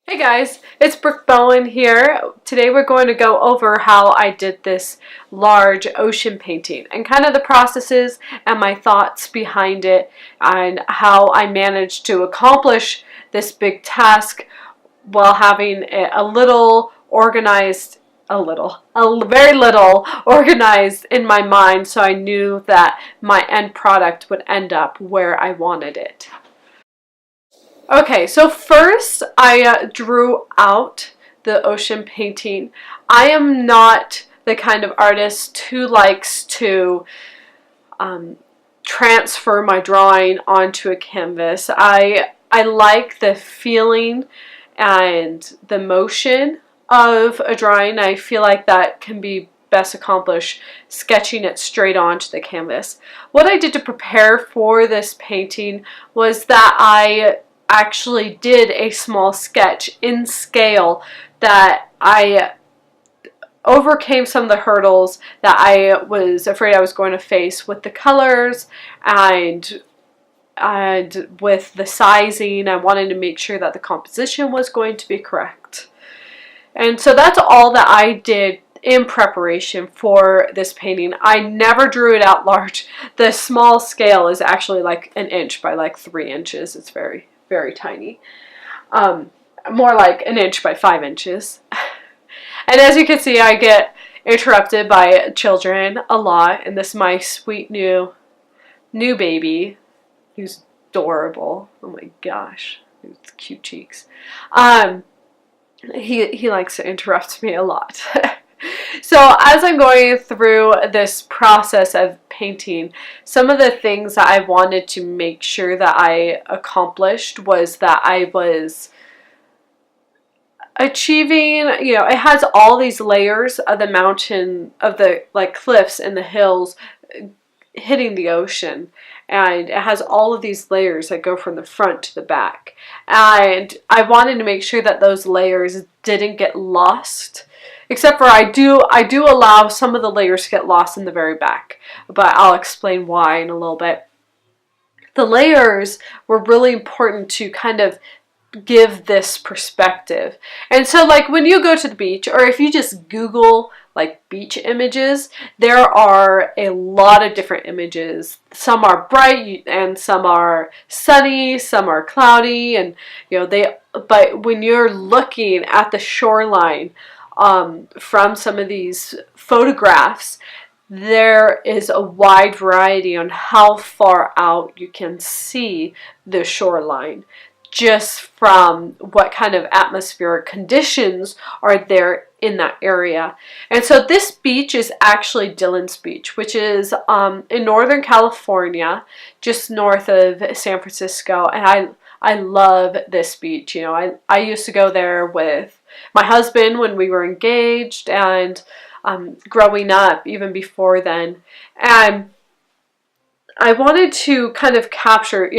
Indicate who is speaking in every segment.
Speaker 1: Hey guys, it's Brooke Bowen here. Today we're going to go over how I did this large ocean painting and kind of the processes and my thoughts behind it and how I managed to accomplish this big task while having it a very little organized in my mind, so I knew that my end product would end up where I wanted it. Okay, so first I drew out the ocean painting. I am not the kind of artist who likes to transfer my drawing onto a canvas. I like the feeling and the motion of a drawing. I feel like that can be best accomplished sketching it straight onto the canvas. What I did to prepare for this painting was that I actually did a small sketch in scale that I overcame some of the hurdles that I was afraid I was going to face with the colors and with the sizing. I wanted to make sure that the composition was going to be correct. And so that's all that I did in preparation for this painting. I never drew it out large. The small scale is actually like an inch by like 3 inches. It's very, very tiny. More like an inch by 5 inches. And as you can see, I get interrupted by children a lot. And this is my sweet new baby, who's adorable. Oh my gosh, it's cute cheeks. He likes to interrupt me a lot. So as I'm going through this process of painting, some of the things that I wanted to make sure that I accomplished was that I was achieving, it has all these layers of the mountain, of the like cliffs and the hills hitting the ocean, and it has all of these layers that go from the front to the back, and I wanted to make sure that those layers didn't get lost. Except for I do allow some of the layers to get lost in the very back, but I'll explain why in a little bit. The layers were really important to kind of give this perspective. And so like when you go to the beach, or if you just Google like beach images, there are a lot of different images. Some are bright and some are sunny, some are cloudy, and but when you're looking at the shoreline from some of these photographs, there is a wide variety on how far out you can see the shoreline just from what kind of atmospheric conditions are there in that area. And so this beach is actually Dillions Beach, which is in Northern California, just north of San Francisco, and I love this beach. I used to go there with my husband when we were engaged, and growing up even before then. And I wanted to kind of capture,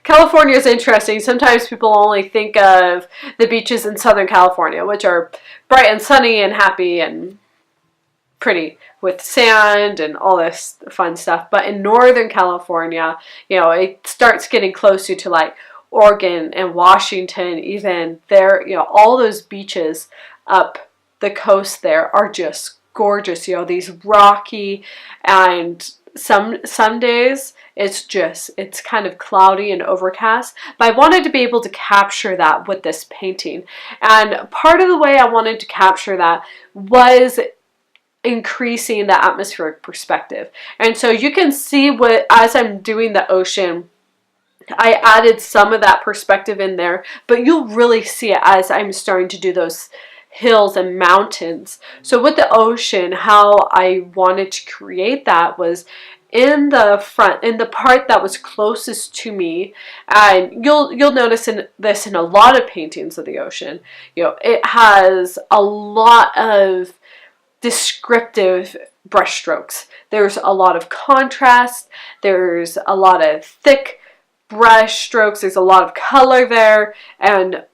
Speaker 1: California is interesting. Sometimes people only think of the beaches in Southern California, which are bright and sunny and happy and pretty with sand and all this fun stuff. But in Northern California, it starts getting closer to like Oregon and Washington even. There, all those beaches up the coast there are just gorgeous. These rocky, and some days it's kind of cloudy and overcast, but I wanted to be able to capture that with this painting. And part of the way I wanted to capture that was increasing the atmospheric perspective. And so you can see as I'm doing the ocean, I added some of that perspective in there, but you'll really see it as I'm starting to do those hills and mountains. So with the ocean, how I wanted to create that was in the front, in the part that was closest to me. And you'll notice this in a lot of paintings of the ocean. It has a lot of descriptive brush strokes. There's a lot of contrast. There's a lot of thick brush strokes. There's a lot of color there, and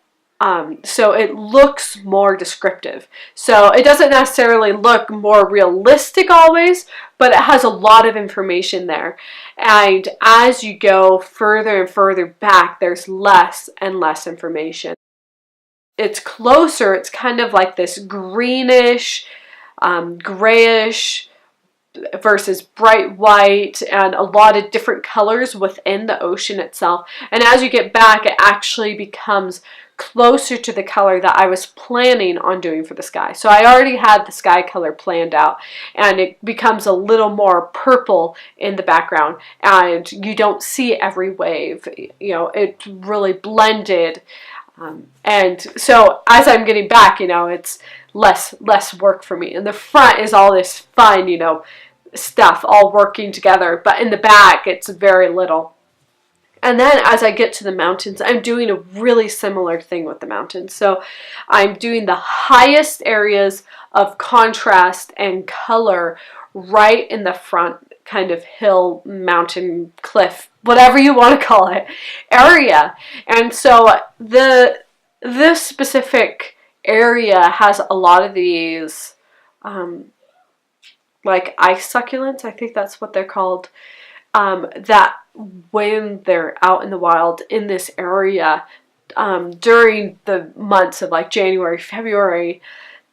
Speaker 1: so it looks more descriptive. So it doesn't necessarily look more realistic always, but it has a lot of information there. And as you go further and further back, there's less and less information. it's closer, it's kind of like this greenish, grayish versus bright white, and a lot of different colors within the ocean itself. And as you get back, it actually becomes closer to the color that I was planning on doing for the sky. So I already had the sky color planned out, and it becomes a little more purple in the background, and you don't see every wave. You know, it's really blended. And so as I'm getting back, you know, it's less work for me. And the front is all this fun, you know, stuff all working together, but in the back it's very little. And then as I get to the mountains, I'm doing a really similar thing with the mountains. So I'm doing the highest areas of contrast and color right in the front kind of hill, mountain, cliff, whatever you want to call it, area. And so this specific area has a lot of these like ice succulents, I think that's what they're called, that when they're out in the wild in this area during the months of like January, February,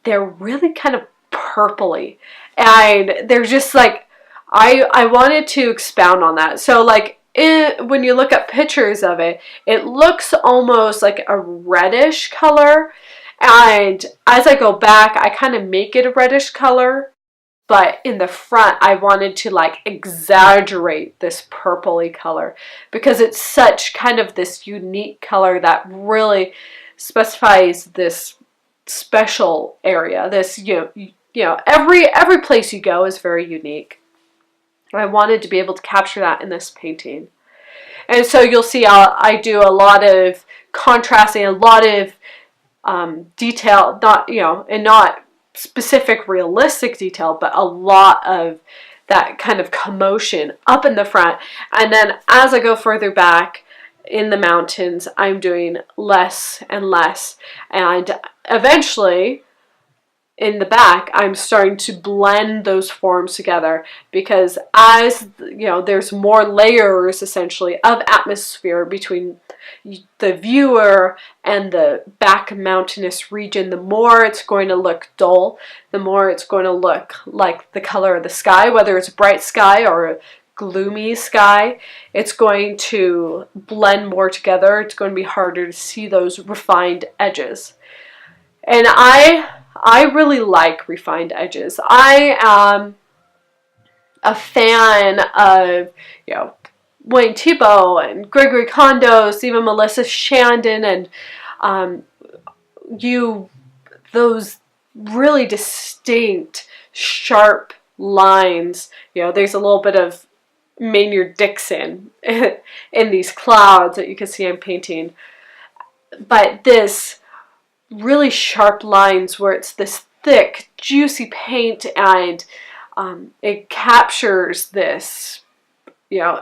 Speaker 1: they're really kind of purpley, and they're just like, I wanted to expound on that. So like when you look at pictures of it, it looks almost like a reddish color, and as I go back, I kind of make it a reddish color. But in the front, I wanted to like exaggerate this purpley color because it's such kind of this unique color that really specifies this special area. This, you know, every place you go is very unique. I wanted to be able to capture that in this painting. And so you'll see I do a lot of contrasting, a lot of detail, not, you know, and not specific realistic detail, but a lot of that kind of commotion up in the front. And then as I go further back in the mountains, I'm doing less and less, and eventually in the back I'm starting to blend those forms together, because as you know, there's more layers essentially of atmosphere between the viewer and the back mountainous region. The more it's going to look dull, the more it's going to look like the color of the sky, whether it's bright sky or a gloomy sky. It's going to blend more together. It's going to be harder to see those refined edges. And I really like refined edges. I am a fan of, you know, Wayne Thiebaud and Gregory Kondos, even Melissa Shandon, and those really distinct, sharp lines. You know, there's a little bit of Maynard Dixon in these clouds that you can see I'm painting. But this really sharp lines where it's this thick, juicy paint, and it captures this, you know,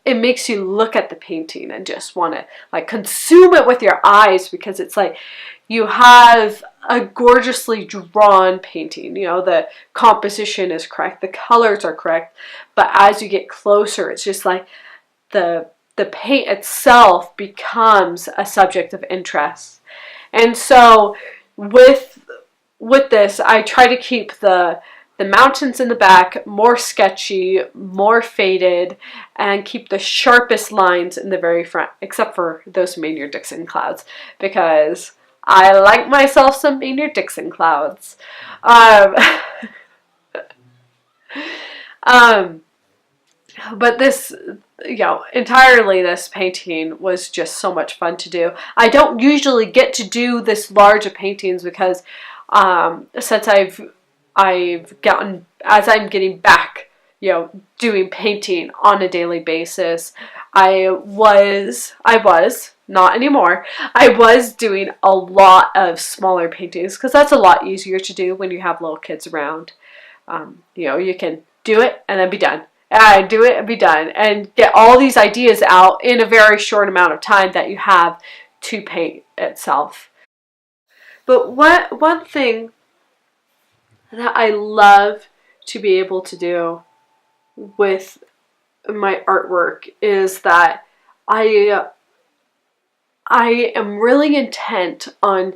Speaker 1: it makes you look at the painting and just want to like consume it with your eyes, because it's like you have a gorgeously drawn painting. You know, the composition is correct, the colors are correct, but as you get closer, it's just like the paint itself becomes a subject of interest. And so with this, I try to keep the mountains in the back more sketchy, more faded, and keep the sharpest lines in the very front, except for those Maynard Dixon clouds, because I like myself some Maynard Dixon clouds. But this, you know, entirely this painting was just so much fun to do. I don't usually get to do this large of paintings because since I've gotten, as I'm getting back, you know, doing painting on a daily basis, I was, not anymore, I was doing a lot of smaller paintings because that's a lot easier to do when you have little kids around. You know, you can do it and then be done. And do it and be done, and get all these ideas out in a very short amount of time that you have to paint itself. But one thing that I love to be able to do with my artwork is that I am really intent on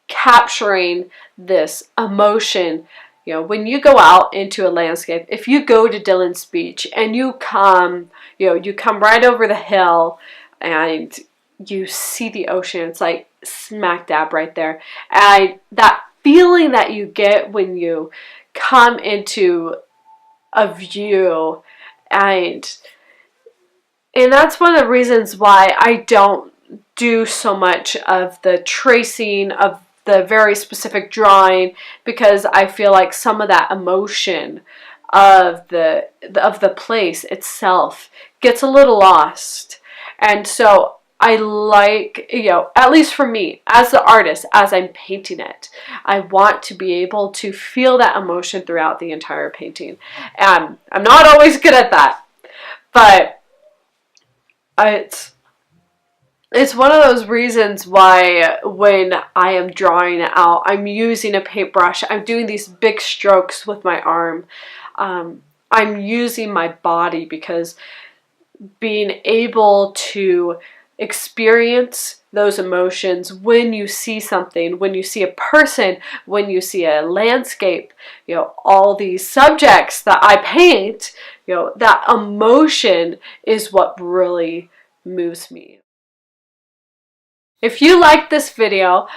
Speaker 1: capturing this emotion. You know, when you go out into a landscape, if you go to Dillions Beach and you come, you come right over the hill and you see the ocean, it's like smack dab right there. And that feeling that you get when you come into a view, and that's one of the reasons why I don't do so much of the tracing of the very specific drawing, because I feel like some of that emotion of the place itself gets a little lost. And so I like, at least for me as the artist, as I'm painting it, I want to be able to feel that emotion throughout the entire painting. And I'm not always good at that, but it's one of those reasons why when I am drawing it out, I'm using a paintbrush, I'm doing these big strokes with my arm. I'm using my body, because being able to experience those emotions when you see something, when you see a person, when you see a landscape, all these subjects that I paint, that emotion is what really moves me. If you like this video,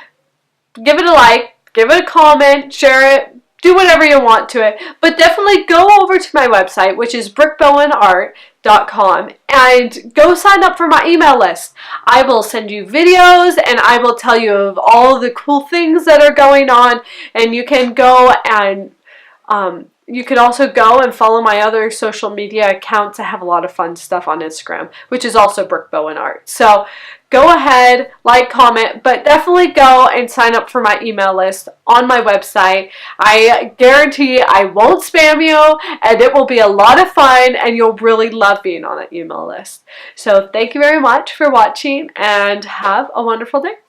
Speaker 1: give it a like, give it a comment, share it, do whatever you want to it, but definitely go over to my website, which is brickbowenart.com, and go sign up for my email list. I will send you videos and I will tell you of all the cool things that are going on, and you can go and you can also go and follow my other social media accounts. I have a lot of fun stuff on Instagram, which is also brickbowenart. So go ahead, like, comment, but definitely go and sign up for my email list on my website. I guarantee I won't spam you, and it will be a lot of fun, and you'll really love being on that email list. So thank you very much for watching, and have a wonderful day.